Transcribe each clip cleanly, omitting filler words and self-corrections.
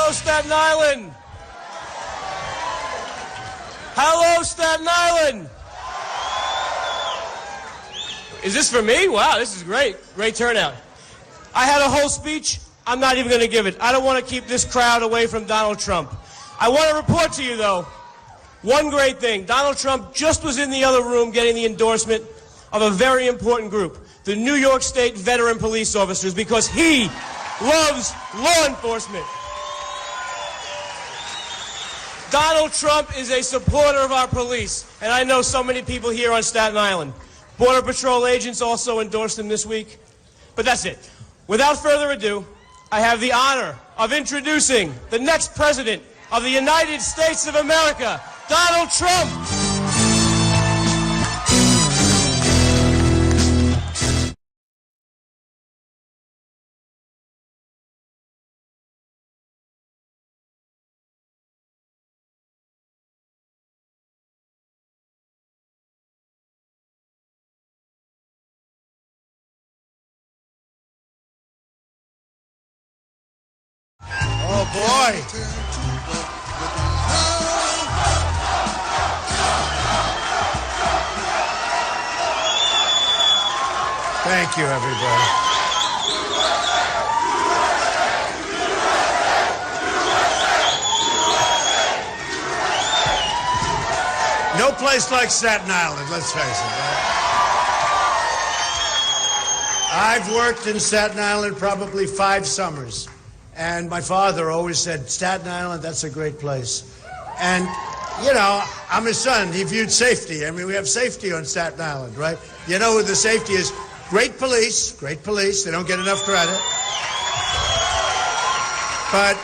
Hello, Staten Island. Hello, Staten Island. Is this for me? Wow, this is great. Great turnout. I had a whole speech. I'm not even going to give it. I don't want to keep this crowd away from Donald Trump. I want to report to you, though, one great thing. Donald Trump just was in the other room getting the endorsement of a very important group, the New York State veteran police officers, because he loves law enforcement. Donald Trump is a supporter of our police, and I know so many people here on Staten Island. Border Patrol agents also endorsed him this week. But that's it. Without further ado, I have the honor of introducing the next president of the United States of America, Donald Trump. Oh, boy. Thank you, everybody. No place like Staten Island, let's face it. I've worked in Staten Island probably 5 summers. And my father always said, Staten Island, that's a great place. And, you know, I'm his son. He viewed safety. I mean, we have safety on Staten Island, right? You know who the safety is? Great police. Great police. They don't get enough credit. But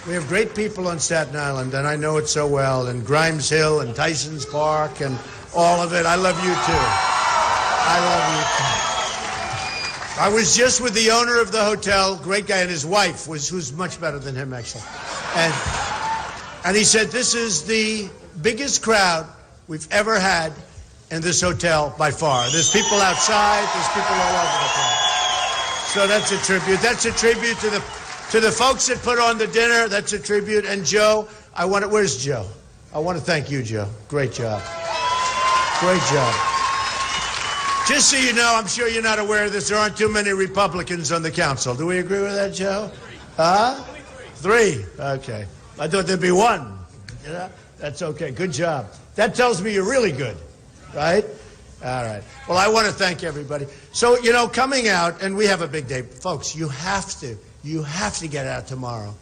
we have great people on Staten Island, and I know it so well. And Grimes Hill and Tyson's Park and all of it. I love you, too. I love you, too. I was just with the owner of the hotel, great guy, and his wife, who's much better than him, actually. And he said, this is the biggest crowd we've ever had in this hotel by far. There's people outside, there's people all over the place. So that's a tribute. That's a tribute to the folks that put on the dinner. That's a tribute. And Joe, where's Joe? I want to thank you, Joe. Great job. Great job. Just so you know, I'm sure you're not aware of this, there aren't too many Republicans on the council. Do we agree with that, Joe? Huh? 3. Okay. I thought there'd be 1. You know? That's okay. Good job. That tells me you're really good, right? All right. Well, I want to thank everybody. So, you know, coming out, and we have a big day. Folks, you have to get out tomorrow.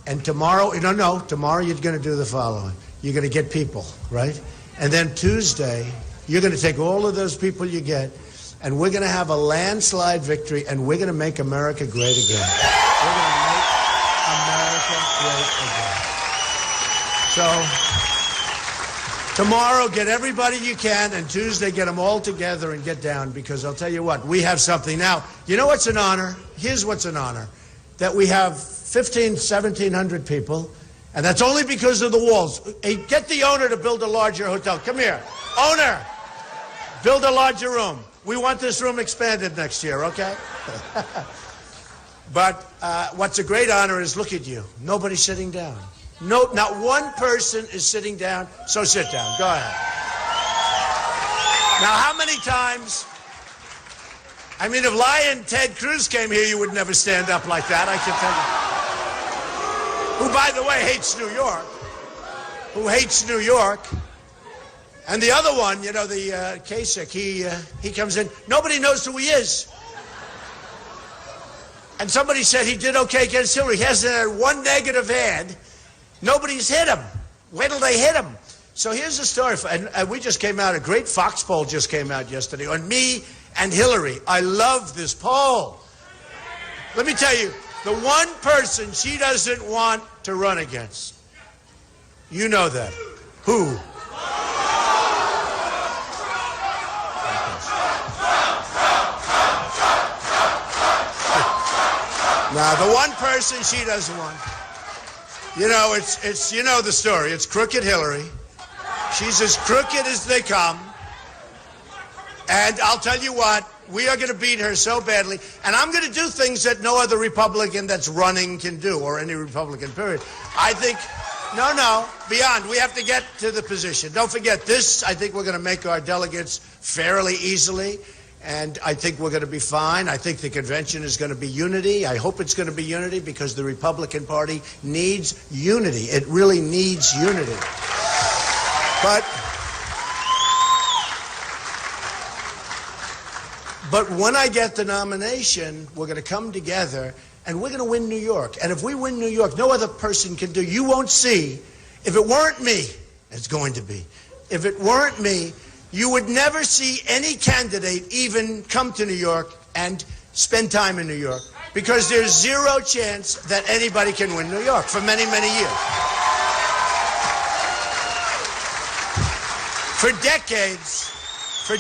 And tomorrow, tomorrow you're going to do the following. You're going to get people, right? And then Tuesday, you're going to take all of those people you get, and we're going to have a landslide victory, and we're going to make America great again. We're going to make America great again. So, tomorrow, get everybody you can, and Tuesday, get them all together and get down, because I'll tell you what, we have something. Now, you know what's an honor? Here's what's an honor. That we have 1,700 people, and that's only because of the walls. Hey, get the owner to build a larger hotel. Come here. Owner! Build a larger room. We want this room expanded next year, okay? But what's a great honor is, look at you. Nobody's sitting down. No, not one person is sitting down, so sit down. Go ahead. Now, how many times... I mean, if Lion Ted Cruz came here, you would never stand up like that, I can tell you. Who, by the way, hates New York. Who hates New York. And the other one, you know, the Kasich, he comes in. Nobody knows who he is. And somebody said he did okay against Hillary. He has one negative ad. Nobody's hit him. Wait till they hit him. So here's the story. And we just came out, a great Fox poll just came out yesterday on me and Hillary. I love this poll. Let me tell you, the one person she doesn't want to run against. You know that. Who? Now, the one person she doesn't want, you know, it's you know the story. It's crooked Hillary. She's as crooked as they come. And I'll tell you what, We are going to beat her so badly. And I'm going to do things that no other Republican that's running can do, or any Republican, period. I think, no, beyond. We have to get to the position. Don't forget this. I think we're going to make our delegates fairly easily. And I think we're going to be fine. I think the convention is going to be unity. I hope it's going to be unity because the Republican Party needs unity. It really needs unity. But when I get the nomination, we're going to come together and we're going to win New York. And if we win New York, no other person can do. You won't see. If it weren't me, it's going to be. If it weren't me, you would never see any candidate even come to New York and spend time in New York because there's zero chance that anybody can win New York for many, many years. For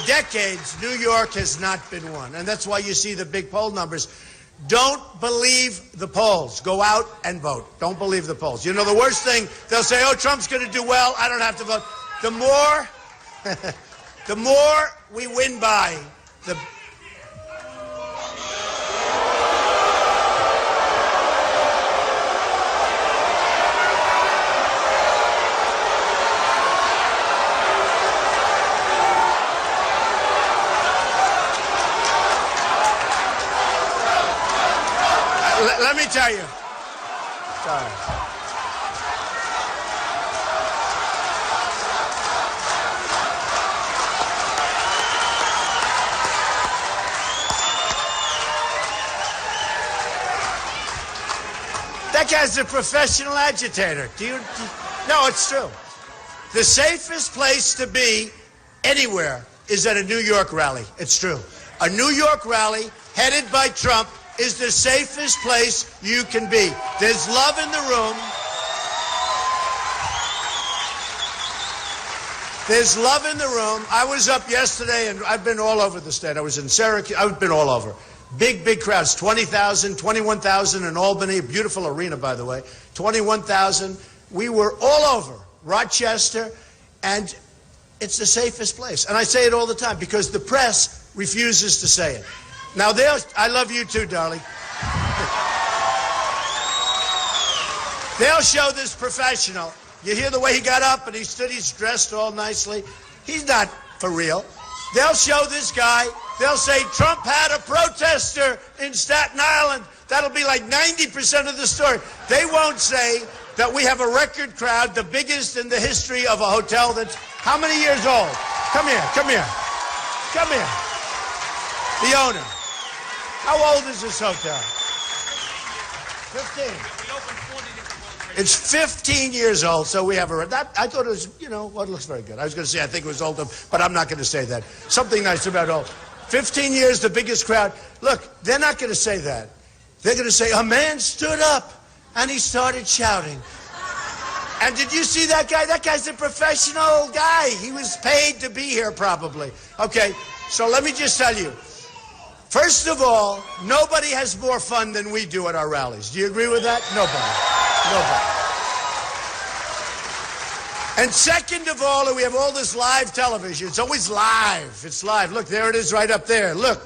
decades, New York has not been won. And that's why you see the big poll numbers. Don't believe the polls. Go out and vote. Don't believe the polls. You know, the worst thing, they'll say, oh, Trump's going to do well. I don't have to vote. The more we win by, the... Let me tell you. Sorry. That guy's a professional agitator. No, it's true. The safest place to be anywhere is at a New York rally. It's true. A New York rally headed by Trump is the safest place you can be. There's love in the room. There's love in the room. I was up yesterday, and I've been all over the state. I was in Syracuse. I've been all over. Big crowds, 20,000, 21,000 in Albany, a beautiful arena, by the way, 21,000. We were all over Rochester, and it's the safest place. And I say it all the time because the press refuses to say it. Now, I love you too, darling. They'll show this professional. You hear the way he got up and he stood, he's dressed all nicely. He's not for real. They'll show this guy. They'll say Trump had a protester in Staten Island. That'll be like 90% of the story. They won't say that we have a record crowd, the biggest in the history of a hotel that's how many years old? Come here. The owner. How old is this hotel? 15. It's 15 years old, so we have I thought it was, it looks very good. I was going to say I think it was older, but I'm not going to say that. Something nice about old. 15 years, the biggest crowd. Look, they're not going to say that. They're going to say, a man stood up and he started shouting. And did you see that guy? That guy's a professional guy. He was paid to be here probably. Okay, so let me just tell you. First of all, nobody has more fun than we do at our rallies. Do you agree with that? Nobody. And second of all, we have all this live television. It's always live. It's live. Look, there it is right up there. Look.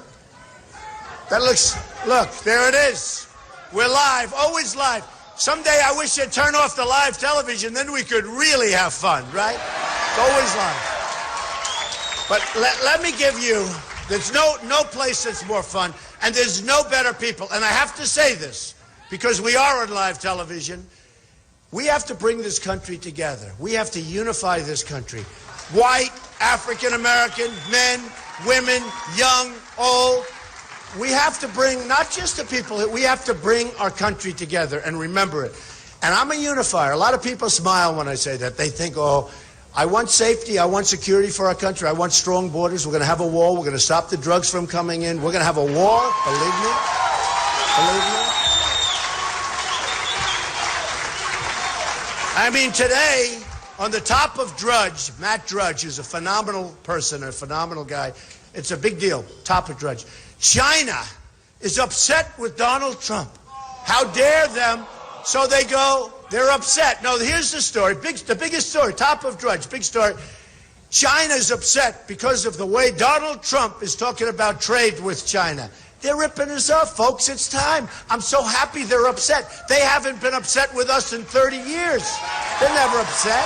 Look, there it is. We're live, always live. Someday I wish they'd turn off the live television, then we could really have fun, right? It's always live. But let me give you, there's no place that's more fun, and there's no better people. And I have to say this, because we are on live television, we have to bring this country together. We have to unify this country. White, African American, men, women, young, old. We have to bring, not just the people, we have to bring our country together and remember it. And I'm a unifier. A lot of people smile when I say that. They think, oh, I want safety, I want security for our country, I want strong borders, we're going to have a wall, we're going to stop the drugs from coming in, we're going to have a war, believe me. I mean, today, on the top of Drudge, Matt Drudge, who's a phenomenal person, a phenomenal guy, it's a big deal, top of Drudge. China is upset with Donald Trump. How dare them? So they go, they're upset. No, here's the story, the biggest story, top of Drudge, big story. China's upset because of the way Donald Trump is talking about trade with China. They're ripping us off, folks. It's time. I'm so happy they're upset. They haven't been upset with us in 30 years. They're never upset.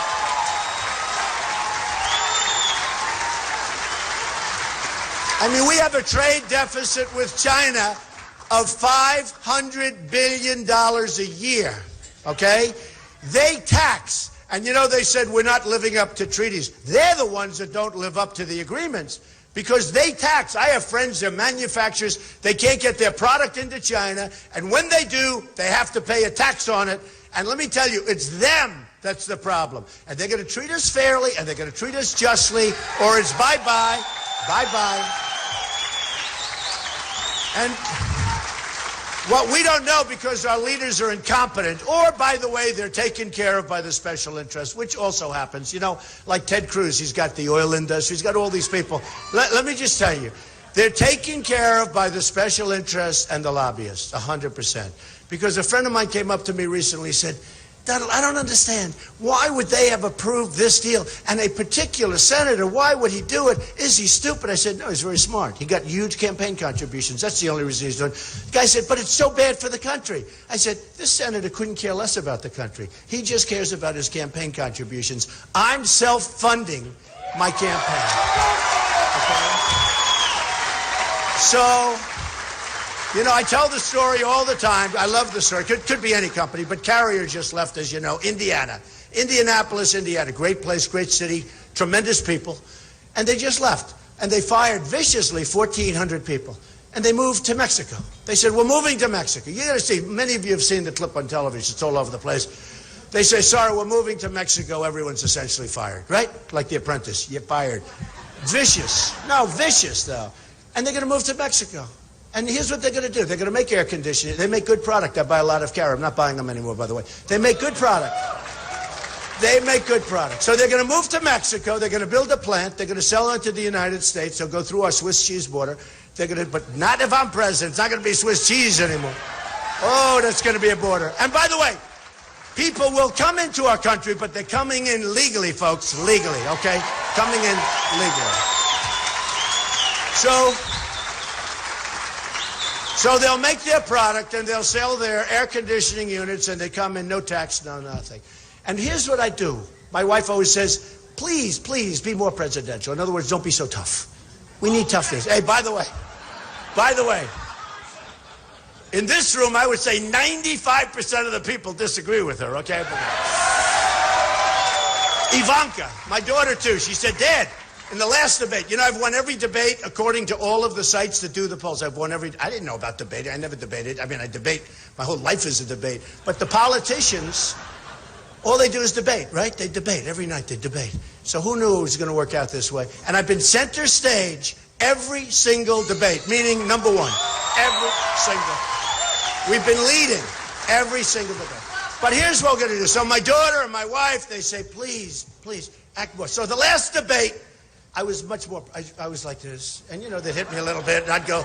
I mean, we have a trade deficit with China of $500 billion a year, okay? They tax. And you know, they said we're not living up to treaties. They're the ones that don't live up to the agreements because they tax. I have friends, they're manufacturers. They can't get their product into China. And when they do, they have to pay a tax on it. And let me tell you, it's them that's the problem. And they're going to treat us fairly and they're going to treat us justly or it's bye-bye, bye-bye. And what we don't know because our leaders are incompetent, or, by the way, they're taken care of by the special interests, which also happens. You know, like Ted Cruz, he's got the oil industry, he's got all these people. Let me just tell you, they're taken care of by the special interests and the lobbyists, 100%. Because a friend of mine came up to me recently and said, Donald, I don't understand. Why would they have approved this deal? And a particular senator, why would he do it? Is he stupid? I said, no, he's very smart. He got huge campaign contributions. That's the only reason he's doing it. The guy said, but it's so bad for the country. I said, this senator couldn't care less about the country. He just cares about his campaign contributions. I'm self-funding my campaign. Okay? So, you know, I tell the story all the time. I love the story. Could be any company, but Carrier just left, as you know, Indiana. Indianapolis, Indiana. Great place, great city, tremendous people. And they just left. And they fired viciously 1,400 people. And they moved to Mexico. They said, we're moving to Mexico. You got to see, many of you have seen the clip on television. It's all over the place. They say, sorry, we're moving to Mexico. Everyone's essentially fired, right? Like The Apprentice. You're fired. Vicious. No, vicious, though. And they're going to move to Mexico. And here's what they're going to do. They're going to make air conditioning. They make good product. I buy a lot of Carrier. I'm not buying them anymore, by the way. They make good product. They make good product. So they're going to move to Mexico. They're going to build a plant. They're going to sell it to the United States. They'll go through our Swiss cheese border. They're going to, but not if I'm president. It's not going to be Swiss cheese anymore. Oh, that's going to be a border. And by the way, people will come into our country, but they're coming in legally, folks. Legally, okay? Coming in legally. So they'll make their product and they'll sell their air conditioning units and they come in no tax, no nothing. And here's what I do. My wife always says, please, please be more presidential. In other words, don't be so tough. We need toughness. Hey, by the way, in this room, I would say 95% of the people disagree with her, okay? Ivanka, my daughter too, she said, Dad, in the last debate, you know, I've won every debate according to all of the sites that do the polls. I've won every, I didn't know about debating. I never debated. I mean, I debate. My whole life is a debate. But the politicians, all they do is debate, right? They debate. Every night they debate. So who knew it was going to work out this way? And I've been center stage every single debate, meaning number one. Every single. We've been leading every single debate. But here's what we're going to do. So my daughter and my wife, they say, please, please, act more. So the last debate, I was much more, I was like this. And, you know, they'd hit me a little bit, and I'd go,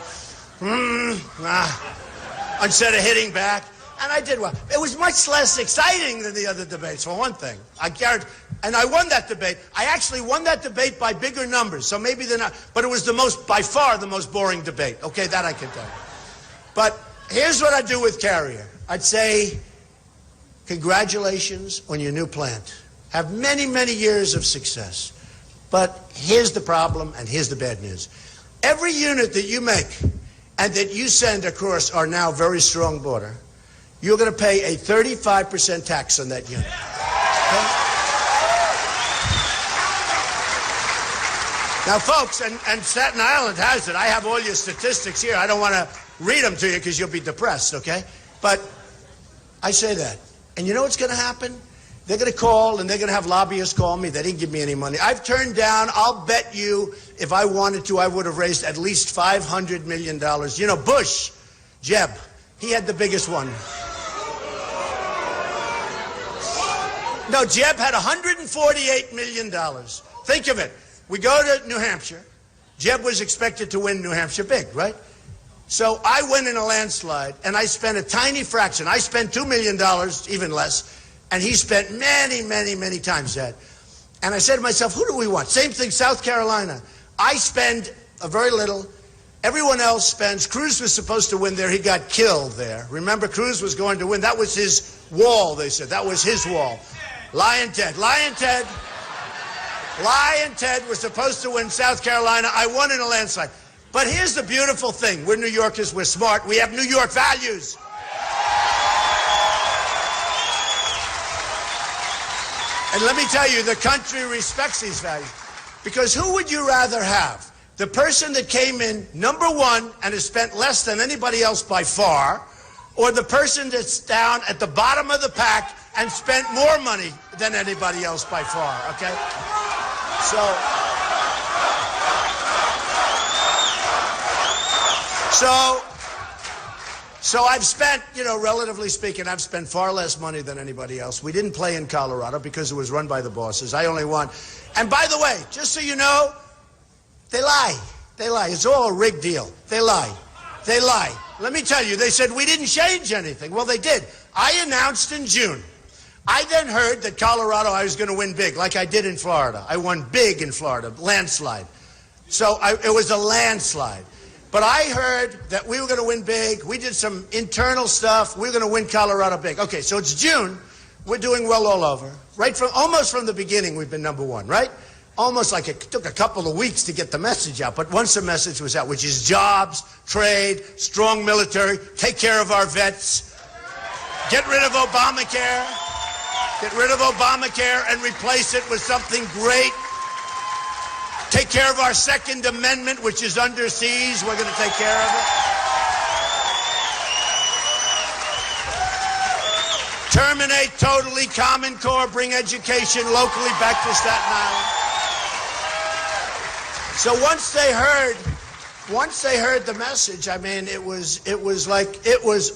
instead of hitting back. And I did well. It was much less exciting than the other debates, for one thing. I guarantee. And I won that debate. I actually won that debate by bigger numbers. So maybe they're not. But it was the most, by far, the most boring debate. Okay, that I can tell you. But here's what I do with Carrier. I'd say, congratulations on your new plant. Have many, many years of success. But here's the problem, and here's the bad news. Every unit that you make and that you send across our now very strong border, you're going to pay a 35% tax on that unit. Okay? Now, folks, and Staten Island has it. I have all your statistics here. I don't want to read them to you because you'll be depressed, okay? But I say that. And you know what's going to happen? They're going to call, and they're going to have lobbyists call me. They didn't give me any money. I've turned down, I'll bet you, if I wanted to, I would have raised at least $500 million. You know, Bush, Jeb, he had the biggest one. No, Jeb had $148 million. Think of it. We go to New Hampshire. Jeb was expected to win New Hampshire big, right? So I win in a landslide, and I spent a tiny fraction. I spent $2 million, even less. And he spent many, many, many times that. And I said to myself, who do we want? Same thing, South Carolina. I spend a very little. Everyone else spends. Cruz was supposed to win there. He got killed there. Remember, Cruz was going to win. That was his wall, they said. That was his wall. Lion Ted. Lion Ted was supposed to win South Carolina. I won in a landslide. But here's the beautiful thing. We're New Yorkers. We're smart. We have New York values. And let me tell you, the country respects these values. Because who would you rather have? The person that came in #1 and has spent less than anybody else by far, or the person that's down at the bottom of the pack and spent more money than anybody else by far, okay? So I've spent, relatively speaking, I've spent far less money than anybody else. We didn't play in Colorado because it was run by the bosses. I only won. And by the way, just so you know, they lie. They lie. It's all a rigged deal. They lie. They lie. Let me tell you, they said we didn't change anything. Well, they did. I announced in June. I then heard that Colorado, I was going to win big, like I did in Florida. I won big in Florida, landslide. So it was a landslide. But I heard that we were going to win big. We did some internal stuff. We were going to win Colorado big. Okay, so it's June. We're doing well all over. Almost from the beginning, we've been #1, right? Almost like it took a couple of weeks to get the message out. But once the message was out, which is jobs, trade, strong military, take care of our vets, get rid of Obamacare, and replace it with something great. Take care of our Second Amendment, which is under siege. We're going to take care of it. Terminate totally Common Core, bring education locally back to Staten Island. So once they heard the message, I mean, it was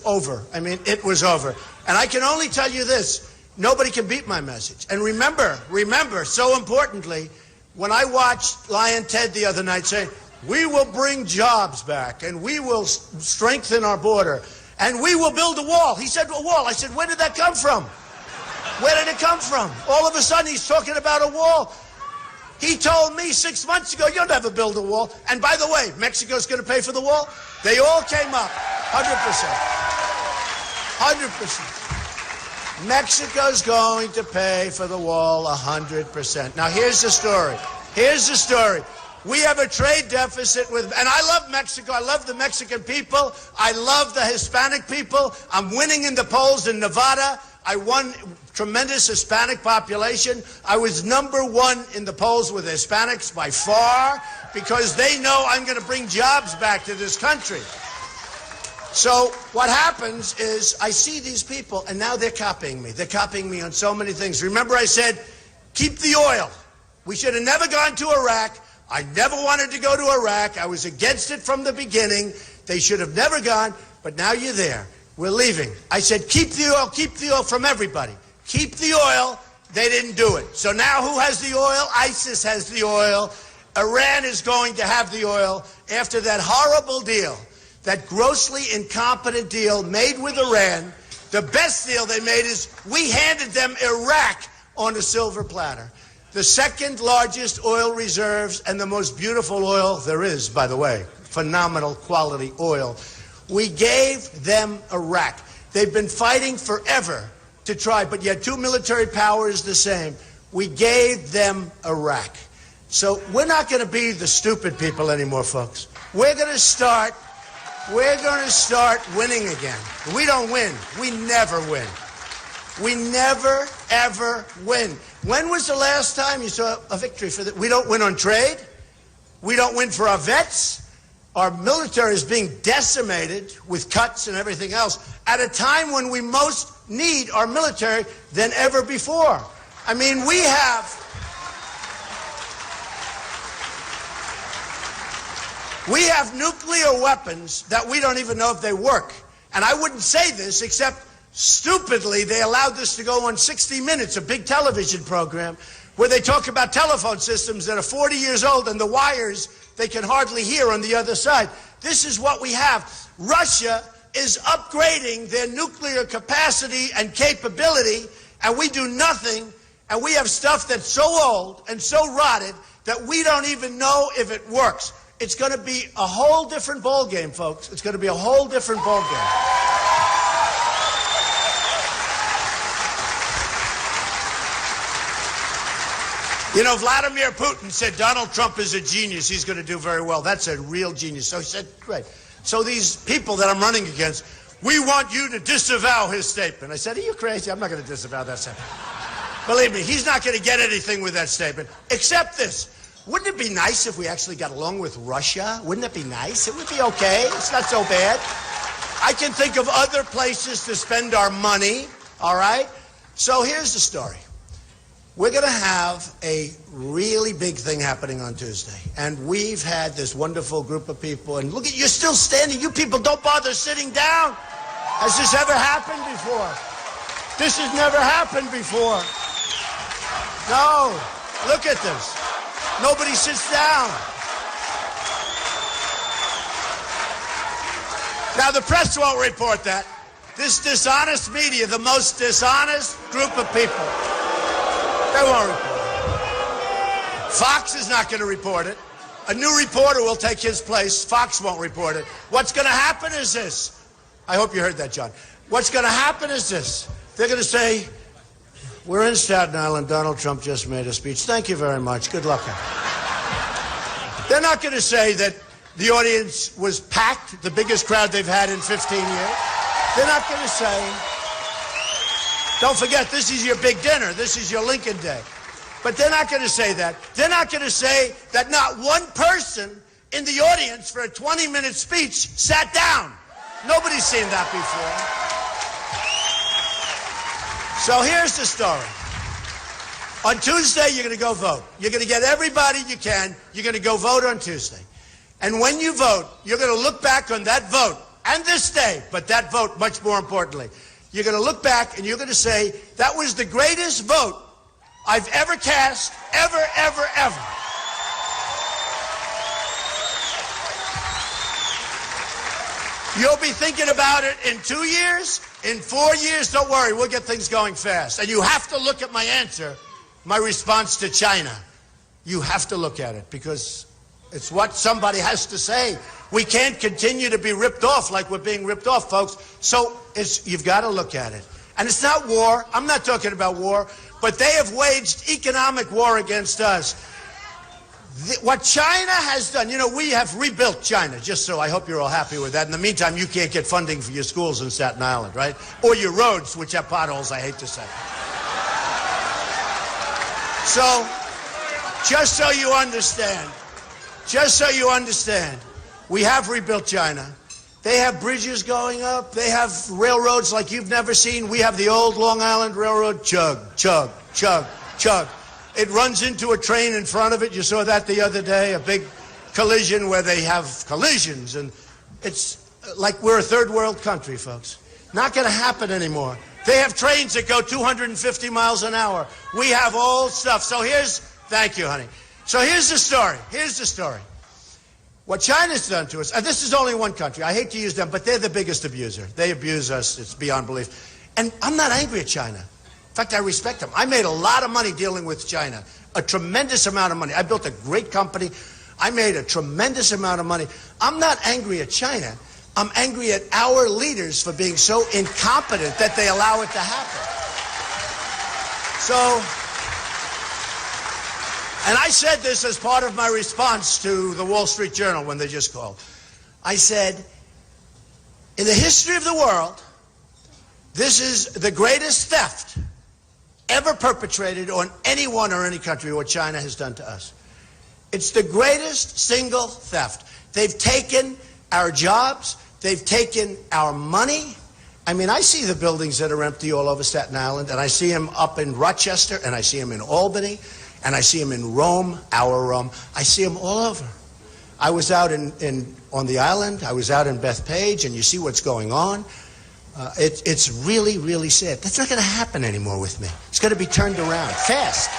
over. I mean, it was over. And I can only tell you this, nobody can beat my message. And remember, so importantly, when I watched Lion Ted the other night say, we will bring jobs back, and we will strengthen our border, and we will build a wall. He said, a wall. I said, where did that come from? Where did it come from? All of a sudden, he's talking about a wall. He told me 6 months ago, you'll never build a wall. And by the way, Mexico's going to pay for the wall. They all came up, 100%. 100%. Mexico's going to pay for the wall 100%. Now, here's the story. We have a trade deficit and I love Mexico. I love the Mexican people. I love the Hispanic people. I'm winning in the polls in Nevada. I won tremendous Hispanic population. I was #1 in the polls with Hispanics by far because they know I'm going to bring jobs back to this country. So what happens is I see these people, and now they're copying me. They're copying me on so many things. Remember I said, keep the oil. We should have never gone to Iraq. I never wanted to go to Iraq. I was against it from the beginning. They should have never gone, but now you're there. We're leaving. I said, keep the oil from everybody. Keep the oil. They didn't do it. So now who has the oil? ISIS has the oil. Iran is going to have the oil after that horrible deal. That grossly incompetent deal made with Iran. The best deal they made is we handed them Iraq on a silver platter. The second largest oil reserves and the most beautiful oil there is, by the way. Phenomenal quality oil. We gave them Iraq. They've been fighting forever to try, but yet two military powers the same. We gave them Iraq. So we're not going to be the stupid people anymore, folks. We're going to start winning again. We don't win. We never win. We never, ever win. When was the last time you saw a victory for that? We don't win on trade. We don't win for our vets. Our military is being decimated with cuts and everything else at a time when we most need our military than ever before. I mean, we have nuclear weapons that we don't even know if they work. And I wouldn't say this except stupidly they allowed this to go on 60 Minutes, a big television program, where they talk about telephone systems that are 40 years old and the wires they can hardly hear on the other side. This is what we have. Russia is upgrading their nuclear capacity and capability, and we do nothing. And we have stuff that's so old and so rotted that we don't even know if it works. It's going to be a whole different ball game, folks. It's going to be a whole different ball game. You know, Vladimir Putin said Donald Trump is a genius. He's going to do very well. That's a real genius. So he said, great. So these people that I'm running against, we want you to disavow his statement. I said, are you crazy? I'm not going to disavow that statement. Believe me, he's not going to get anything with that statement, except this. Wouldn't it be nice if we actually got along with Russia? Wouldn't it be nice? It would be okay. It's not so bad. I can think of other places to spend our money, all right? So here's the story. We're going to have a really big thing happening on Tuesday. And we've had this wonderful group of people. And look at, you're still standing. You people don't bother sitting down. Has this ever happened before? This has never happened before. No. Look at this. Nobody sits down. Now, the press won't report that. This dishonest media, the most dishonest group of people, they won't report it. Fox is not going to report it. A new reporter will take his place. Fox won't report it. What's going to happen is this. I hope you heard that, John. What's going to happen is this. They're going to say, we're in Staten Island. Donald Trump just made a speech. Thank you very much. Good luck. They're not going to say that the audience was packed, the biggest crowd they've had in 15 years. They're not going to say, don't forget, this is your big dinner. This is your Lincoln Day. But they're not going to say that. They're not going to say that not one person in the audience for a 20-minute speech sat down. Nobody's seen that before. So here's the story. On Tuesday, you're going to go vote. You're going to get everybody you can. You're going to go vote on Tuesday. And when you vote, you're going to look back on that vote and this day, but that vote much more importantly. You're going to look back and you're going to say, that was the greatest vote I've ever cast, ever, ever, ever. You'll be thinking about it in 2 years, in 4 years. Don't worry, we'll get things going fast. And you have to look at my answer, my response to China. You have to look at it because it's what somebody has to say. We can't continue to be ripped off like we're being ripped off, folks. So you've got to look at it. And it's not war. I'm not talking about war. But they have waged economic war against us. What China has done, you know, we have rebuilt China, just so I hope you're all happy with that. In the meantime, you can't get funding for your schools in Staten Island, right? Or your roads, which have potholes, I hate to say. So, just so you understand, we have rebuilt China. They have bridges going up. They have railroads like you've never seen. We have the old Long Island Railroad. Chug, chug, chug, chug. It runs into a train in front of it. You saw that the other day, a big collision where they have collisions. And it's like we're a third world country, folks. Not going to happen anymore. They have trains that go 250 miles an hour. We have old stuff. So thank you, honey. So here's the story. Here's the story. What China's done to us, and this is only one country. I hate to use them, but they're the biggest abuser. They abuse us. It's beyond belief. And I'm not angry at China. In fact, I respect them. I made a lot of money dealing with China, a tremendous amount of money. I built a great company. I made a tremendous amount of money. I'm not angry at China. I'm angry at our leaders for being so incompetent that they allow it to happen. So, and I said this as part of my response to the Wall Street Journal when they just called. I said, in the history of the world, this is the greatest theft ever perpetrated on anyone or any country, what China has done to us. It's the greatest single theft. They've taken our jobs. They've taken our money. I mean, I see the buildings that are empty all over Staten Island, and I see them up in Rochester, and I see them in Albany, and I see them in Rome, our Rome. I see them all over. I was out on the island. I was out in Bethpage, and you see what's going on. It's really, really sad. That's not going to happen anymore with me. It's going to be turned around fast,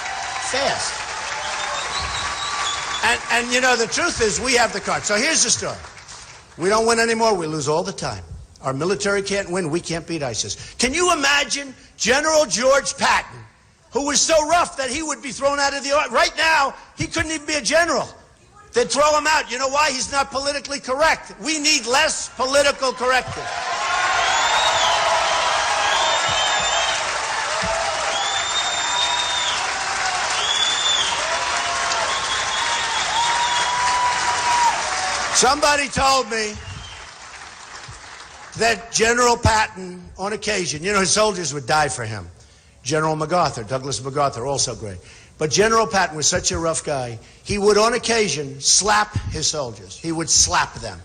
fast. And you know, the truth is we have the card. So here's the story. We don't win anymore. We lose all the time. Our military can't win. We can't beat ISIS. Can you imagine General George Patton who was so rough that he would be thrown out of the army. Right now, he couldn't even be a general. They'd throw him out. You know why? He's not politically correct. We need less political correctness. Somebody told me that General Patton, on occasion, you know, his soldiers would die for him. General MacArthur, Douglas MacArthur, also great. But General Patton was such a rough guy, he would on occasion slap his soldiers. He would slap them,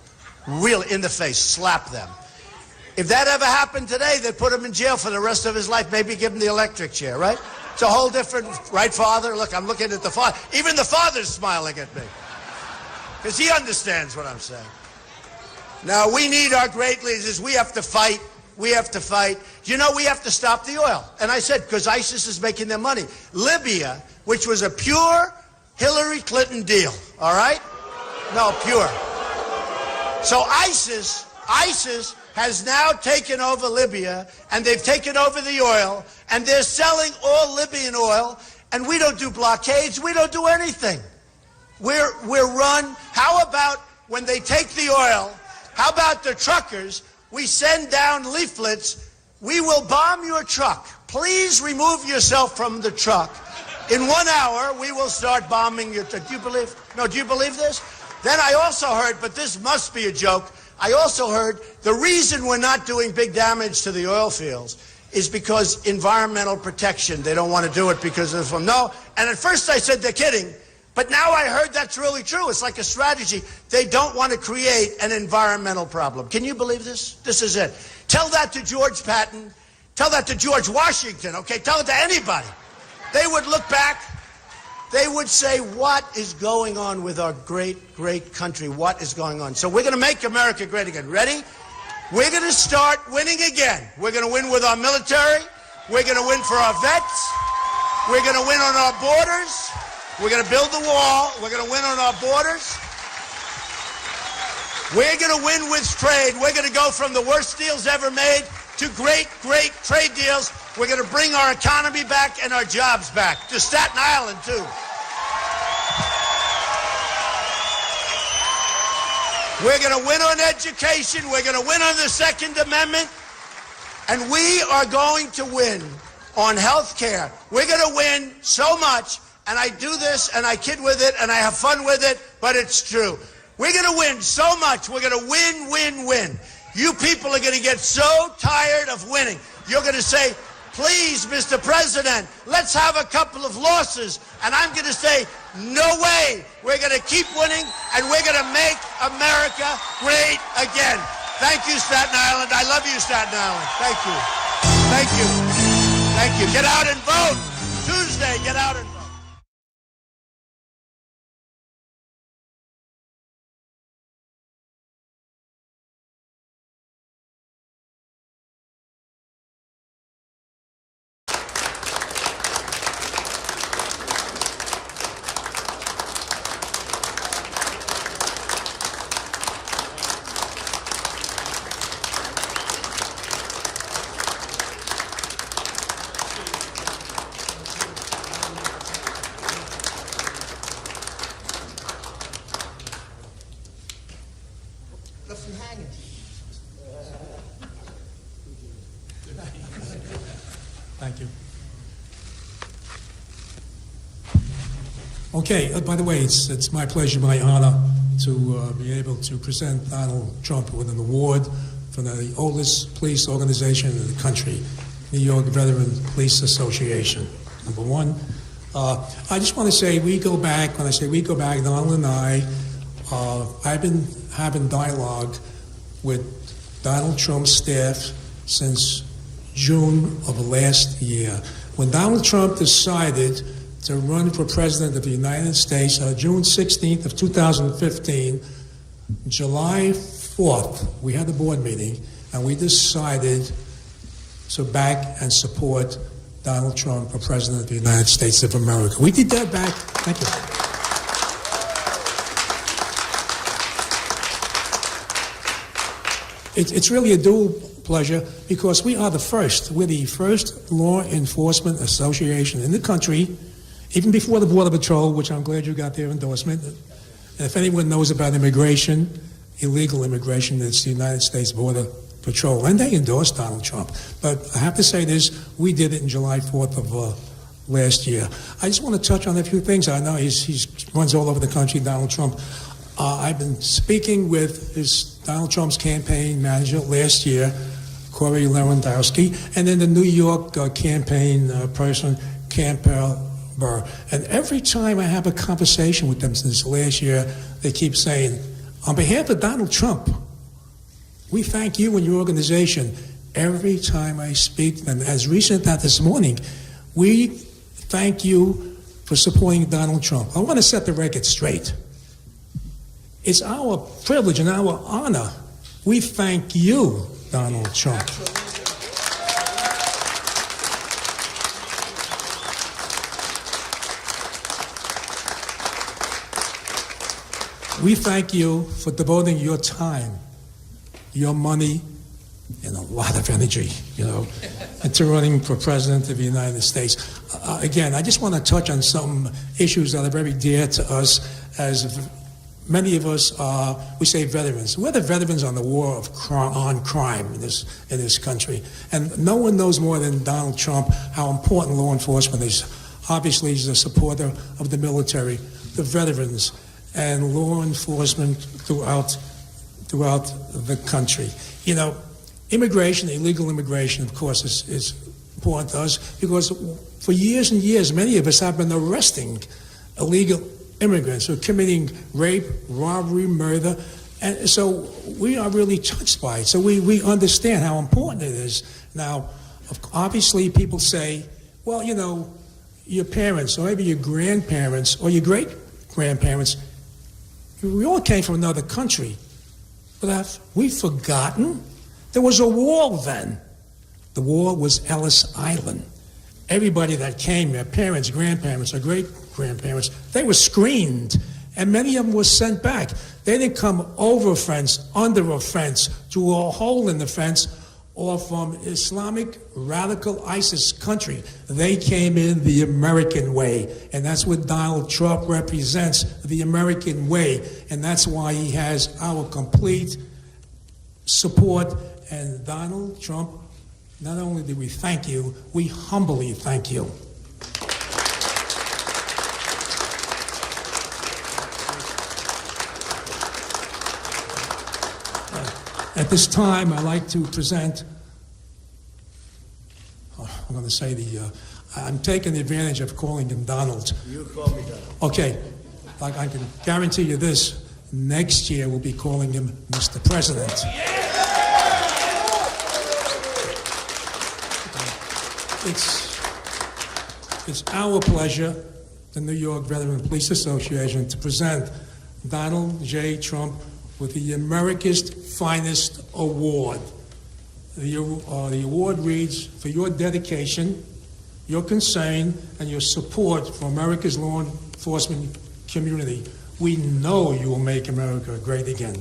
really in the face, slap them. If that ever happened today, they'd put him in jail for the rest of his life, maybe give him the electric chair, right? It's a whole different, right, Father? Look, I'm looking at the father. Even the father's smiling at me, because he understands what I'm saying. Now, we need our great leaders. We have to fight. We have to fight. You know, we have to stop the oil. And I said, because ISIS is making their money. Libya, which was a pure Hillary Clinton deal, all right? No, pure. So ISIS has now taken over Libya, and they've taken over the oil, and they're selling all Libyan oil, and we don't do blockades. We don't do anything. We're run. How about when they take the oil, how about the truckers? We send down leaflets. We will bomb your truck. Please remove yourself from the truck. In 1 hour, we will start bombing your truck. Do you believe? No, do you believe this? Then I also heard, but this must be a joke, I also heard the reason we're not doing big damage to the oil fields is because environmental protection. They don't want to do it because of them. No, and at first I said they're kidding. But now I heard that's really true. It's like a strategy. They don't want to create an environmental problem. Can you believe this? This is it. Tell that to George Patton. Tell that to George Washington, okay? Tell it to anybody. They would look back. They would say, what is going on with our great, great country? What is going on? So we're going to make America great again. Ready? We're going to start winning again. We're going to win with our military. We're going to win for our vets. We're going to win on our borders. We're going to build the wall. We're going to win on our borders. We're going to win with trade. We're going to go from the worst deals ever made to great, great trade deals. We're going to bring our economy back and our jobs back. To Staten Island, too. We're going to win on education. We're going to win on the Second Amendment. And we are going to win on health care. We're going to win so much. And I do this, and I kid with it, and I have fun with it, but it's true. We're going to win so much. We're going to win, win, win. You people are going to get so tired of winning. You're going to say, please, Mr. President, let's have a couple of losses. And I'm going to say, no way. We're going to keep winning, and we're going to make America great again. Thank you, Staten Island. I love you, Staten Island. Thank you. Thank you. Thank you. Get out and vote. Tuesday, get out and vote. Thank you. Okay, by the way, it's my pleasure, my honor to be able to present Donald Trump with an award from the oldest police organization in the country, New York Veteran Police Association, number one. I just want to say we go back, when I say we go back, Donald and I've been having dialogue with Donald Trump's staff since June of last year. When Donald Trump decided to run for president of the United States on June 16th of 2015, July 4th, we had a board meeting, and we decided to back and support Donald Trump for president of the United States of America. We did that back, thank you. It's really a dual pleasure because we are the first. We're the first law enforcement association in the country, even before the Border Patrol, which I'm glad you got their endorsement. And if anyone knows about immigration, illegal immigration, it's the United States Border Patrol, and they endorsed Donald Trump. But I have to say this, we did it in July 4th of last year. I just want to touch on a few things. I know he runs all over the country, Donald Trump. I've been speaking with Donald Trump's campaign manager last year, Corey Lewandowski, and then the New York campaign person, Campbell Burr. And every time I have a conversation with them since last year, they keep saying, on behalf of Donald Trump, we thank you and your organization. Every time I speak to them, as recent as this morning, we thank you for supporting Donald Trump. I want to set the record straight. It's our privilege and our honor. We thank you, Donald Trump. We thank you for devoting your time, your money, and a lot of energy, into running for President of the United States. Again, I just want to touch on some issues that are very dear to us, as many of us are, we say veterans. We're the veterans on the war on crime in this country. And no one knows more than Donald Trump how important law enforcement is. Obviously, he's a supporter of the military, the veterans, and law enforcement throughout the country. Immigration, illegal immigration, of course, is important to us because for years and years, many of us have been arresting illegal immigrants who are committing rape, robbery, murder, and so we are really touched by it. So we understand how important it is. Now, obviously, people say, well, your parents or maybe your grandparents or your great-grandparents, we all came from another country. But have we forgotten? There was a wall then. The wall was Ellis Island. Everybody that came, their parents, grandparents, or great-grandparents, they were screened, and many of them were sent back. They didn't come over a fence, under a fence, to a hole in the fence, or from Islamic radical ISIS country. They came in the American way, and that's what Donald Trump represents, the American way, and that's why he has our complete support. And Donald Trump, not only do we thank you, we humbly thank you. At this time, I'd like to present, I'm going to say I'm taking advantage of calling him Donald. You call me Donald. Okay, like I can guarantee you this, next year we'll be calling him Mr. President. It's our pleasure, the New York Veteran Police Association, to present Donald J. Trump with the America's Finest Award. The award reads, for your dedication, your concern, and your support for America's law enforcement community. We know you will make America great again.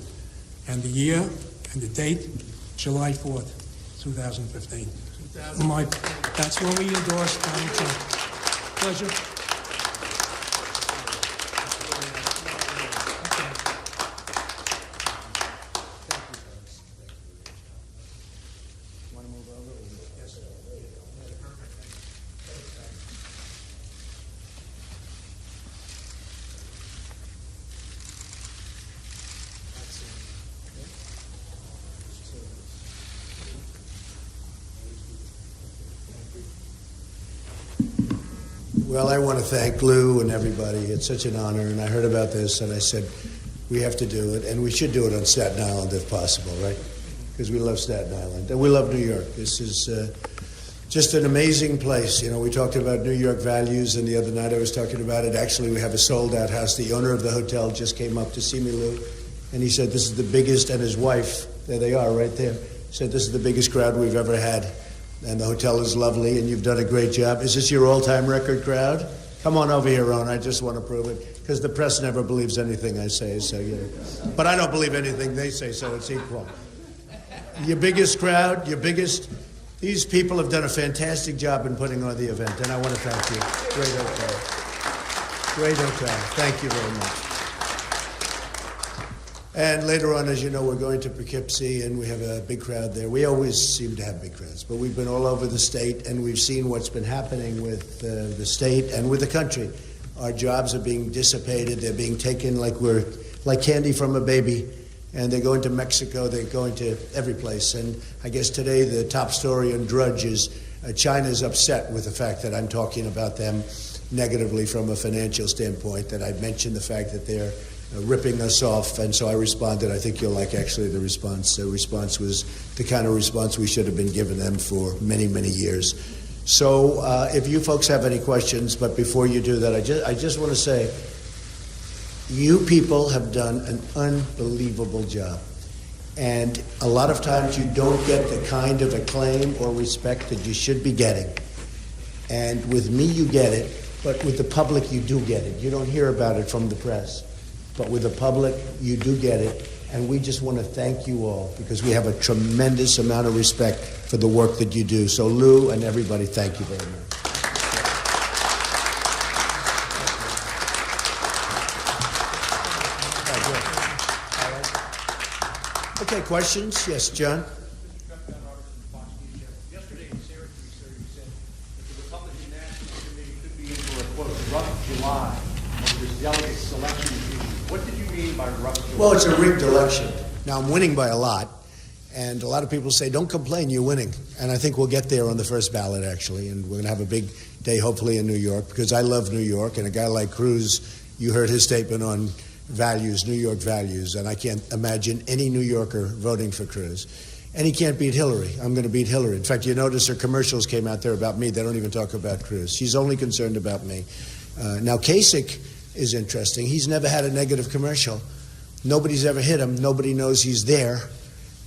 And the year and the date, July 4th, 2015. That's when we endorse Donald Trump. Pleasure. Well, I want to thank Lou and everybody. It's such an honor, and I heard about this, and I said, we have to do it, and we should do it on Staten Island if possible, right? Because we love Staten Island, and we love New York. This is just an amazing place. We talked about New York values, and the other night I was talking about it. Actually, we have a sold-out house. The owner of the hotel just came up to see me, Lou, and he said, this is the biggest, and his wife, there they are right there, said this is the biggest crowd we've ever had. And the hotel is lovely, and you've done a great job. Is this your all-time record crowd? Come on over here, Ron. I just want to prove it, because the press never believes anything I say, so, But I don't believe anything they say, so it's equal. Your biggest crowd, these people have done a fantastic job in putting on the event, and I want to thank you. Great hotel. Great hotel. Thank you very much. And later on, as you know, we're going to Poughkeepsie, and we have a big crowd there. We always seem to have big crowds, but we've been all over the state, and we've seen what's been happening with the state and with the country. Our jobs are being dissipated. They're being taken like candy from a baby, and they're going to Mexico. They're going to every place. And I guess today the top story on Drudge is China's upset with the fact that I'm talking about them negatively from a financial standpoint, that I'd mentioned the fact that they're ripping us off, and so I responded. I think you'll like actually the response. The response was the kind of response we should have been giving them for many, many years. So if you folks have any questions, but before you do that, I just want to say, you people have done an unbelievable job. And a lot of times you don't get the kind of acclaim or respect that you should be getting. And with me, you get it, but with the public, you do get it. You don't hear about it from the press. But with the public, you do get it. And we just want to thank you all because we have a tremendous amount of respect for the work that you do. So Lou and everybody, thank you very much. Okay, questions? Yes, John? Yesterday in Syracuse, sir, you said that the Republican National Committee could be in for a, quote, rough July over this delegate selection issue. What did you mean by rough July? Well, it's a rigged election. Now, I'm winning by a lot, and a lot of people say, don't complain, you're winning. And I think we'll get there on the first ballot, actually, and we're going to have a big day, hopefully, in New York, because I love New York, and a guy like Cruz, you heard his statement on values, New York values, and I can't imagine any New Yorker voting for Cruz. And he can't beat Hillary. I'm going to beat Hillary. In fact, you notice her commercials came out there about me. They don't even talk about Cruz. She's only concerned about me. Now, Kasich is interesting. He's never had a negative commercial. Nobody's ever hit him. Nobody knows he's there.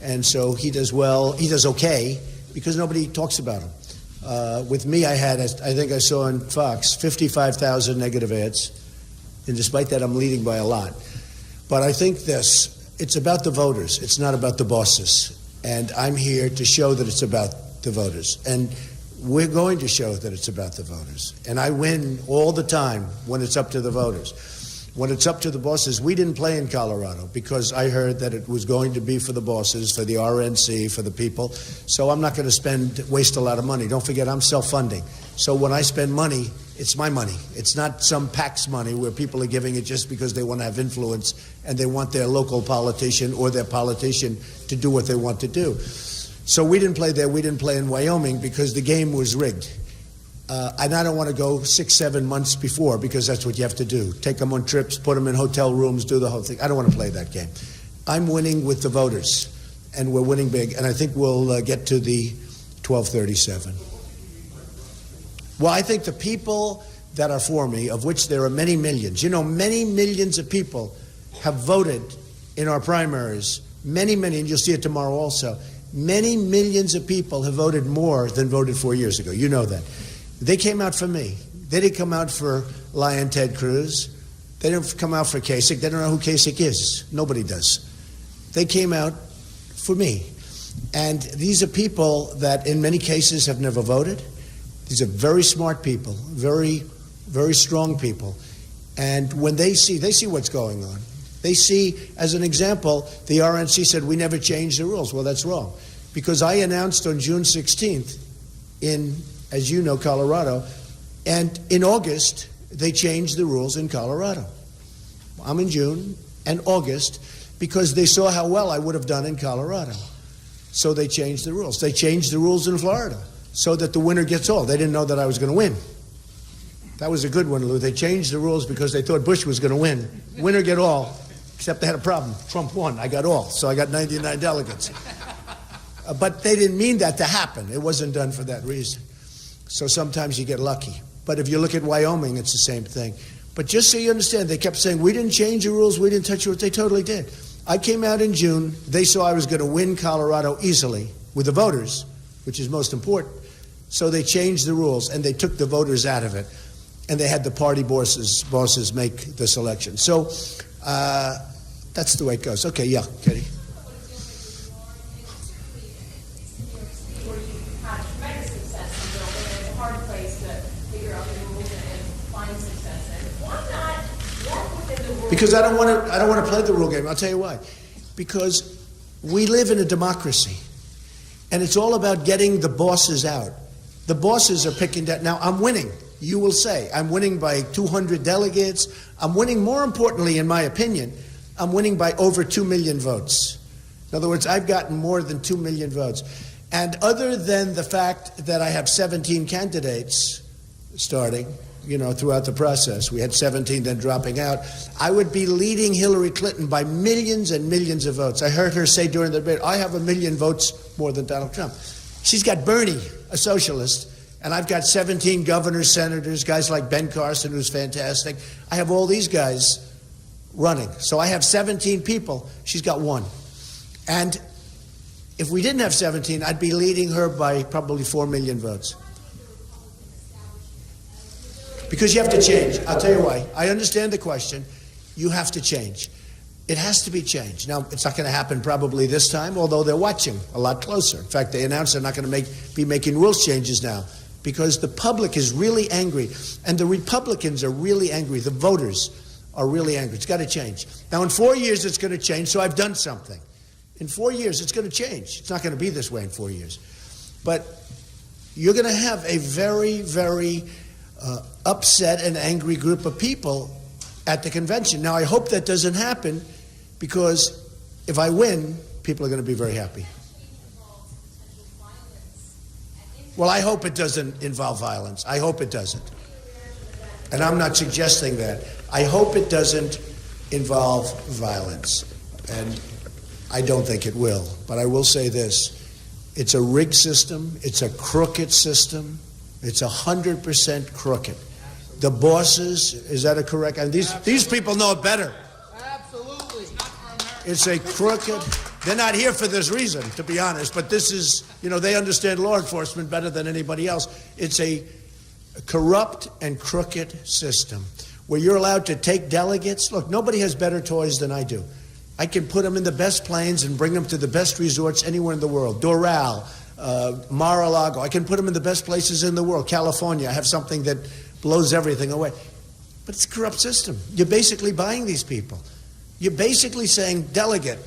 And so he does well. He does okay because nobody talks about him. With me, I think I saw on Fox, 55,000 negative ads. And despite that, I'm leading by a lot. But I think it's about the voters. It's not about the bosses. And I'm here to show that it's about the voters. And we're going to show that it's about the voters. And I win all the time when it's up to the voters. When it's up to the bosses, we didn't play in Colorado because I heard that it was going to be for the bosses, for the RNC, for the people. So I'm not going to waste a lot of money. Don't forget, I'm self-funding. So when I spend money, it's my money. It's not some PAC's money where people are giving it just because they want to have influence and they want their local politician or their politician to do what they want to do. So we didn't play there. We didn't play in Wyoming because the game was rigged. And I don't want to go 6-7 months before because that's what you have to do. Take them on trips, put them in hotel rooms, do the whole thing. I don't want to play that game. I'm winning with the voters, and we're winning big. And I think we'll get to the 1237. Well, I think the people that are for me, of which there are many millions, many millions of people have voted in our primaries. Many, and you'll see it tomorrow also. Many millions of people have voted more than voted 4 years ago. You know that. They came out for me. They didn't come out for Lion Ted Cruz. They didn't come out for Kasich. They don't know who Kasich is. Nobody does. They came out for me. And these are people that in many cases have never voted. These are very smart people, very, very strong people. And when they see what's going on. They see, as an example, the RNC said, we never changed the rules. Well, that's wrong. Because I announced on June 16th in, as you know, Colorado, and in August, they changed the rules in Colorado. I'm in June and August because they saw how well I would have done in Colorado. So they changed the rules. They changed the rules in Florida so that the winner gets all. They didn't know that I was going to win. That was a good one, Lou. They changed the rules because they thought Bush was going to win. Winner get all, except they had a problem. Trump won. I got all. So I got 99 delegates. But they didn't mean that to happen. It wasn't done for that reason. So sometimes you get lucky. But if you look at Wyoming, it's the same thing. But just so you understand, they kept saying, we didn't change the rules, we didn't touch the rules. They totally did. I came out in June. They saw I was going to win Colorado easily with the voters, which is most important. So they changed the rules, and they took the voters out of it. And they had the party bosses make the selection. So that's the way it goes. Okay, yeah, Katie. Because I don't want to play the rule game. I'll tell you why. Because we live in a democracy, and it's all about getting the bosses out. The bosses are picking that. Now, I'm winning. You will say, I'm winning by 200 delegates. I'm winning, more importantly, in my opinion, I'm winning by over 2 million votes. In other words, I've gotten more than 2 million votes. And other than the fact that I have 17 candidates starting, throughout the process, we had 17 then dropping out, I would be leading Hillary Clinton by millions and millions of votes. I heard her say during the debate, I have 1 million votes more than Donald Trump. She's got Bernie, a socialist, and I've got 17 governors, senators, guys like Ben Carson, who's fantastic. I have all these guys running. So I have 17 people. She's got 1. And if we didn't have 17, I'd be leading her by probably 4 million votes. Because you have to change. I'll tell you why. I understand the question. You have to change. It has to be changed. Now, it's not going to happen probably this time, although they're watching a lot closer. In fact, they announced they're not going to be making rules changes now because the public is really angry, and the Republicans are really angry. The voters are really angry. It's got to change. Now, in 4 years, it's going to change, so I've done something. In 4 years, it's going to change. It's not going to be this way in 4 years. But you're going to have a very, very upset and angry group of people at the convention. Now, I hope that doesn't happen, because if I win, people are going to be very happy. Well, I hope it doesn't involve violence. I hope it doesn't. And I'm not suggesting that. I hope it doesn't involve violence. And I don't think it will. But I will say this. It's a rigged system. It's a crooked system. It's 100% crooked. The bosses, is that a correct? And these people know it better. Absolutely. It's a crooked. They're not here for this reason, to be honest. But this is, they understand law enforcement better than anybody else. It's a corrupt and crooked system where you're allowed to take delegates. Look, nobody has better toys than I do. I can put them in the best planes and bring them to the best resorts anywhere in the world. Doral, Mar-a-Lago. I can put them in the best places in the world. California, I have something that blows everything away. But it's a corrupt system. You're basically buying these people. You're basically saying, delegate,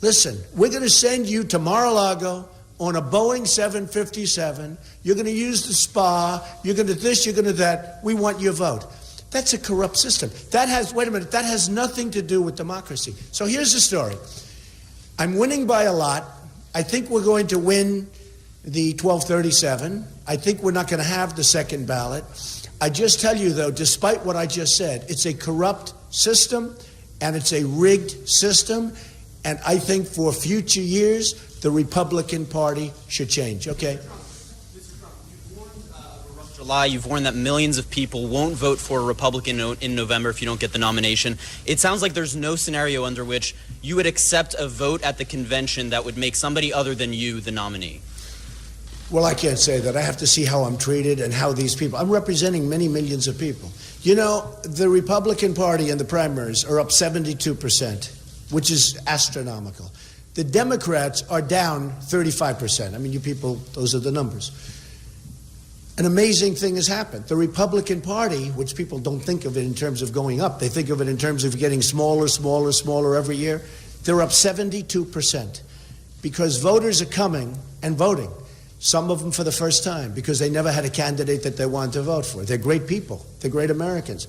listen, we're going to send you to Mar-a-Lago on a Boeing 757. You're going to use the spa. You're going to this, you're going to that. We want your vote. That's a corrupt system. That has nothing to do with democracy. So here's the story. I'm winning by a lot. I think we're going to win the 1237. I think we're not going to have the second ballot. I just tell you, though, despite what I just said, it's a corrupt system and it's a rigged system. And I think for future years, the Republican Party should change. Okay? July, you've warned that millions of people won't vote for a Republican in November if you don't get the nomination. It sounds like there's no scenario under which you would accept a vote at the convention that would make somebody other than you the nominee. Well, I can't say that. I have to see how I'm treated and how these people... I'm representing many millions of people. The Republican Party in the primaries are up 72%, which is astronomical. The Democrats are down 35%. I mean, you people, those are the numbers. An amazing thing has happened. The Republican Party, which people don't think of it in terms of going up, they think of it in terms of getting smaller, smaller, smaller every year. They're up 72% because voters are coming and voting. Some of them for the first time because they never had a candidate that they wanted to vote for. They're great people. They're great Americans.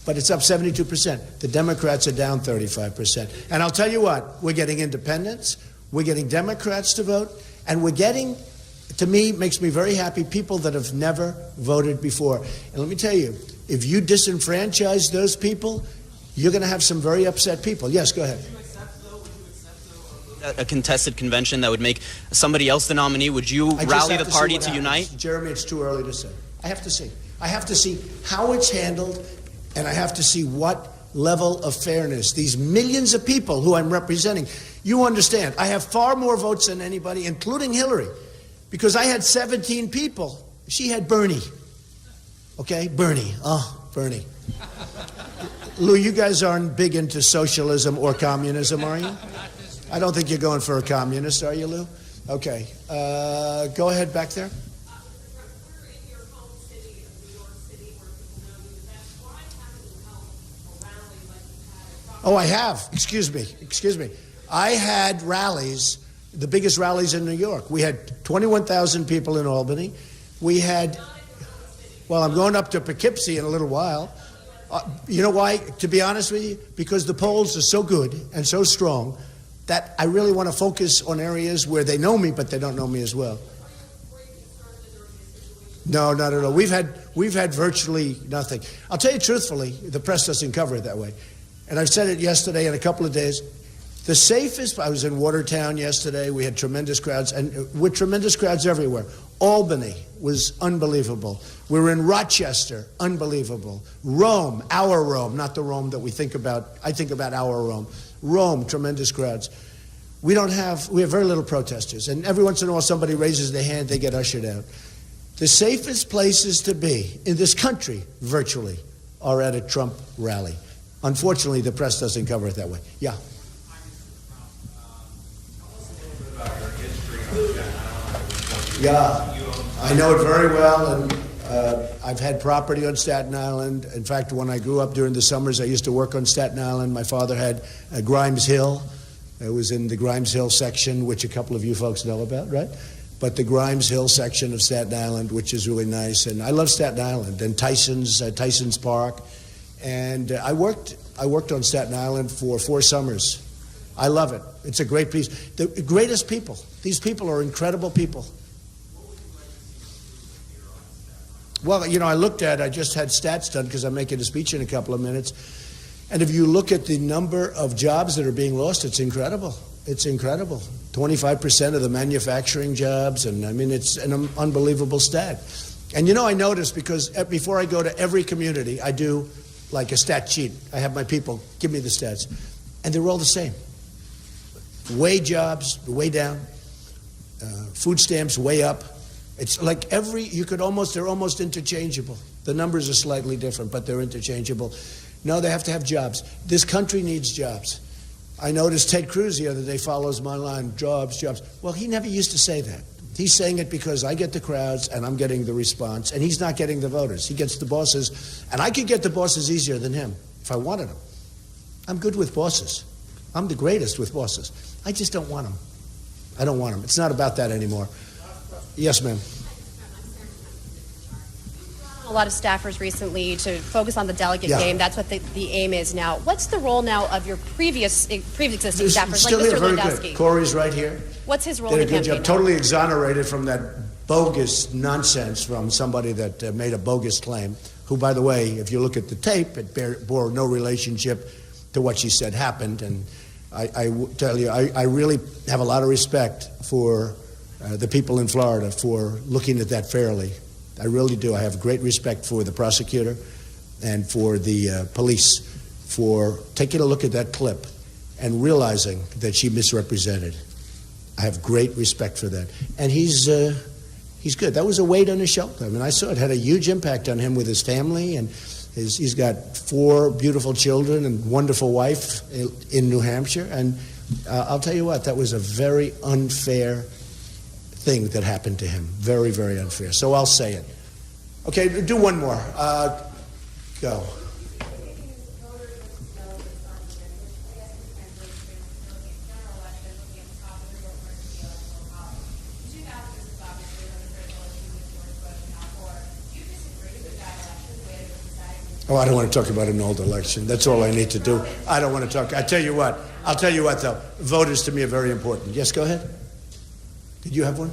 But it's up 72%. The Democrats are down 35%. And I'll tell you what, we're getting independents, we're getting Democrats to vote, and we're getting, to me, makes me very happy, people that have never voted before. And let me tell you, if you disenfranchise those people, you're going to have some very upset people. Yes, go ahead. A contested convention that would make somebody else the nominee? Would you rally the party to unite? Jeremy, it's too early to say. I have to see. I have to see how it's handled, and I have to see what level of fairness. These millions of people who I'm representing, you understand, I have far more votes than anybody, including Hillary, because I had 17 people. She had Bernie. Okay, Bernie. Oh, Bernie. Lou, you guys aren't big into socialism or communism, are you? I don't think you're going for a communist, are you, Lou? Okay. Go ahead back there. We're in your home city of New York City, where people know you the best. Why haven't you held a rally like you had Oh, I have. Excuse me. I had rallies, the biggest rallies in New York. We had 21,000 people in Albany. We had, well, I'm going up to Poughkeepsie in a little while. You know why? To be honest with you, because the polls are so good and so strong that I really want to focus on areas where they know me, but they don't know me as well. No, not at all. We've had virtually nothing. I'll tell you truthfully, the press doesn't cover it that way. And I've said it yesterday and a couple of days. The safest, I was in Watertown yesterday, we had tremendous crowds, and with tremendous crowds everywhere. Albany was unbelievable. We were in Rochester, unbelievable. Rome, our Rome, not the Rome that we think about. I think about our Rome. Rome, tremendous crowds. We have very little protesters, and every once in a while somebody raises their hand, they get ushered out. The safest places to be in this country, virtually, are at a Trump rally. Unfortunately, the press doesn't cover it that way. Yeah. Yeah, I know it very well, and I've had property on Staten Island. In fact, when I grew up during the summers, I used to work on Staten Island. My father had Grimes Hill. It was in the Grimes Hill section, which a couple of you folks know about, right? But the Grimes Hill section of Staten Island, which is really nice. And I love Staten Island and Tyson's Park. And I worked on Staten Island for 4 summers. I love it. It's a great piece. The greatest people. These people are incredible people. Well, you know, I just had stats done because I'm making a speech in a couple of minutes. And if you look at the number of jobs that are being lost, it's incredible. It's incredible. 25% of the manufacturing jobs, and I mean, it's an unbelievable stat. And you know, I noticed because before I go to every community, I do like a stat sheet. I have my people give me the stats, and they're all the same. Way jobs, way down. Food stamps, way up. It's like they're almost interchangeable. The numbers are slightly different, but they're interchangeable. No, they have to have jobs. This country needs jobs. I noticed Ted Cruz the other day follows my line, jobs. Well, he never used to say that. He's saying it because I get the crowds and I'm getting the response, and he's not getting the voters. He gets the bosses, and I could get the bosses easier than him if I wanted them. I'm good with bosses. I'm the greatest with bosses. I just don't want them. I don't want them. It's not about that anymore. Yes, ma'am. A lot of staffers recently to focus on the delegate game. That's what the aim is now. What's the role now of your pre-existing staffers, still like here, Mr. very Lewandowski? good. Corey's right here. What's his role Did in a the good campaign job. now? Totally exonerated from that bogus nonsense from somebody that made a bogus claim, who, by the way, if you look at the tape, it bore no relationship to what she said happened. And I tell you, I really have a lot of respect for the people in Florida for looking at that fairly. I really do. I have great respect for the prosecutor and for the police for taking a look at that clip and realizing that she misrepresented. I have great respect for that. And he's good. That was a weight on his shoulder. I mean, I saw it had a huge impact on him with his family, and he's got 4 beautiful children and wonderful wife in New Hampshire. And I'll tell you what, that was a very unfair thing that happened to him. Very, very unfair. So I'll say it. Okay, do one more. Go. Oh, I don't want to talk about an old election. That's all I need to do. I don't want to talk. I'll tell you what, though. Voters to me are very important. Yes, go ahead. Did you have one?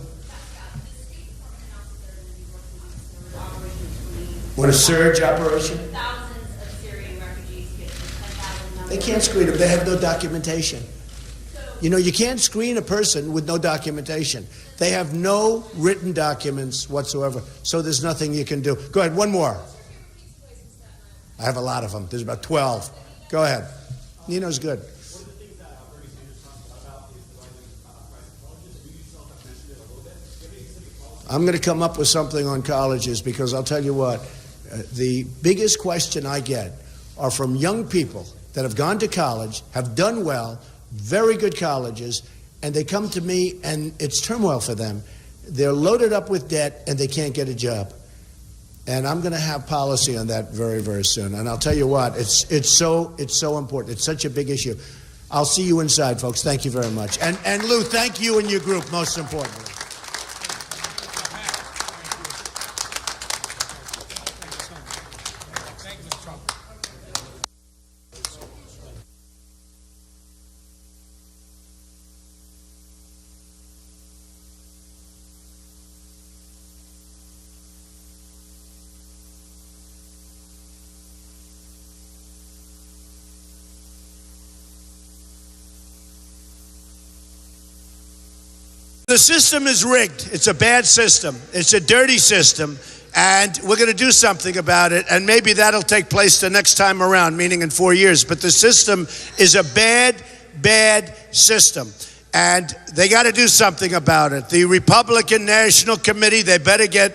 What, a surge operation? Thousands of Syrian refugees get 10,000 They can't screen them. They have no documentation. You know, you can't screen a person with no documentation. They have no written documents whatsoever, so there's nothing you can do. Go ahead, one more. I have a lot of them. There's about 12. Go ahead. Nino's good. I'm going to come up with something on colleges because I'll tell you what, the biggest question I get are from young people that have gone to college, have done well, very good colleges, and they come to me and it's turmoil for them. They're loaded up with debt and they can't get a job. And I'm going to have policy on that very, very soon. And I'll tell you what, it's so important. It's such a big issue. I'll see you inside, folks. Thank you very much. And Lou, thank you and your group, most importantly. The system is rigged. It's a bad system. It's a dirty system. And we're going to do something about it. And maybe that'll take place the next time around, meaning in 4 years. But the system is a bad, bad system. And they got to do something about it. The Republican National Committee, they better get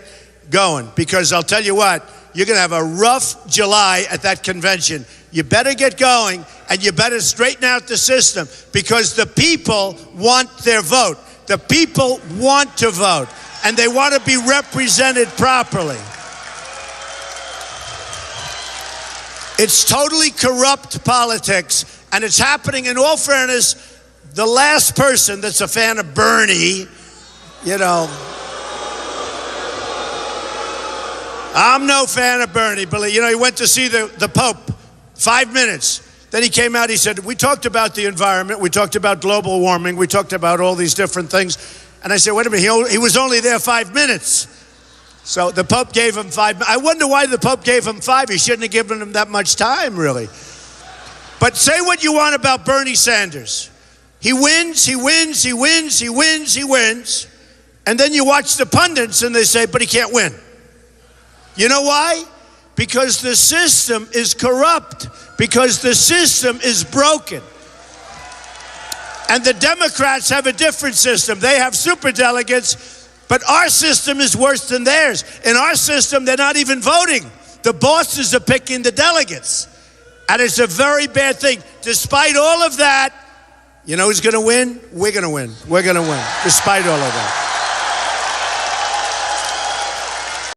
going. Because I'll tell you what, you're going to have a rough July at that convention. You better get going, and you better straighten out the system. Because the people want their vote. The people want to vote, and they want to be represented properly. It's totally corrupt politics, and it's happening. In all fairness, the last person that's a fan of Bernie, you know, I'm no fan of Bernie, but you know, he went to see the Pope, 5 minutes. Then he came out, he said, we talked about the environment, we talked about global warming, we talked about all these different things. And I said, wait a minute, he was only there 5 minutes. So the Pope gave him 5 minutes. I wonder why the Pope gave him 5. He shouldn't have given him that much time, really. But say what you want about Bernie Sanders. He wins, he wins, he wins, he wins, he wins. And then you watch the pundits and they say, but he can't win. You know why? Because the system is corrupt. Because the system is broken. And the Democrats have a different system. They have superdelegates, but our system is worse than theirs. In our system, they're not even voting. The bosses are picking the delegates. And it's a very bad thing. Despite all of that, you know who's going to win? We're going to win. We're going to win, despite all of that.